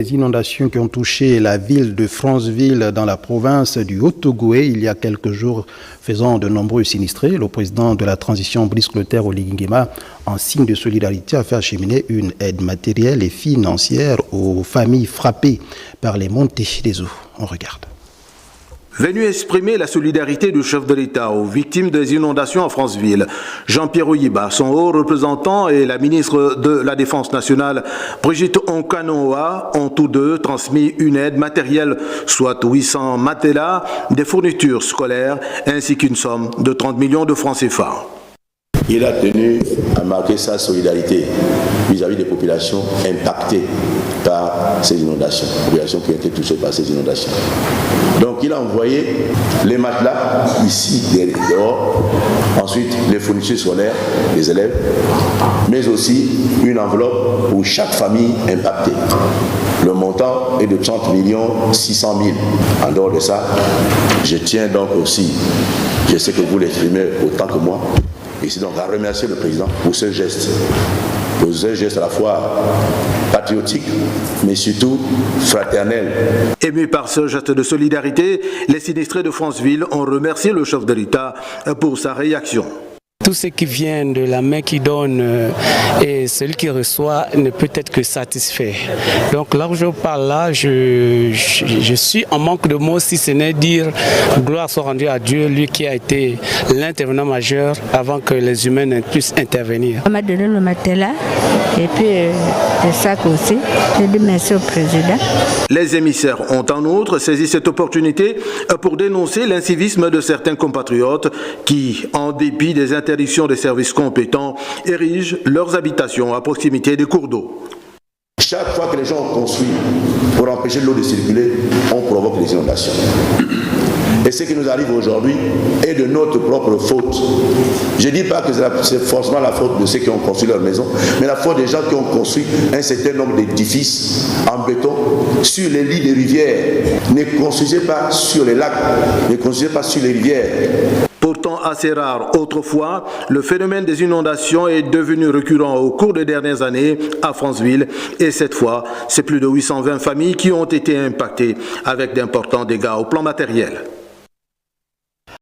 Les inondations qui ont touché la ville de Franceville dans la province du Haut-Ogooué il y a quelques jours, faisant de nombreux sinistrés. Le président de la transition Brice Clotaire Oligui Nguema, en signe de solidarité, a fait acheminer une aide matérielle et financière aux familles frappées par les montées des eaux. On regarde. Venu exprimer la solidarité du chef de l'État aux victimes des inondations en Franceville, Jean-Pierre Oyiba, son haut représentant, et la ministre de la Défense nationale, Brigitte Onkanoa, ont tous deux transmis une aide matérielle, soit 800 matelas, des fournitures scolaires, ainsi qu'une somme de 30 millions de francs CFA. Il a tenu à marquer sa solidarité vis-à-vis des populations impactées par ces inondations, populations qui ont été touchées par ces inondations. Donc il a envoyé les matelas ici, dehors, ensuite les fournitures scolaires des élèves, mais aussi une enveloppe pour chaque famille impactée. Le montant est de 30 600 000. En dehors de ça, je tiens donc aussi, je sais que vous l'exprimez autant que moi, ici donc à remercier le président pour ce geste à la fois patriotique, mais surtout fraternel. Émus par ce geste de solidarité, les sinistrés de Franceville ont remercié le chef de l'État pour sa réaction. Tout ce qui vient de la main qui donne et celui qui reçoit ne peut être que satisfait. Donc là où je parle là, je suis en manque de mots, si ce n'est dire gloire soit rendue à Dieu, lui qui a été l'intervenant majeur avant que les humains ne puissent intervenir. On m'a donné le matelas et puis le sac aussi. Je dis merci au président. Les émissaires ont en outre saisi cette opportunité pour dénoncer l'incivisme de certains compatriotes qui, en dépit des interdictions des services compétents, érigent leurs habitations à proximité des cours d'eau. Chaque fois que les gens ont construit pour empêcher l'eau de circuler, on provoque les inondations. Et ce qui nous arrive aujourd'hui est de notre propre faute. Je ne dis pas que c'est forcément la faute de ceux qui ont construit leur maison, mais la faute des gens qui ont construit un certain nombre d'édifices en béton sur les lits des rivières. Ne construisez pas sur les lacs, ne construisez pas sur les rivières. Pourtant assez rare autrefois, le phénomène des inondations est devenu récurrent au cours des dernières années à Franceville. Et cette fois, c'est plus de 820 familles qui ont été impactées avec d'importants dégâts au plan matériel.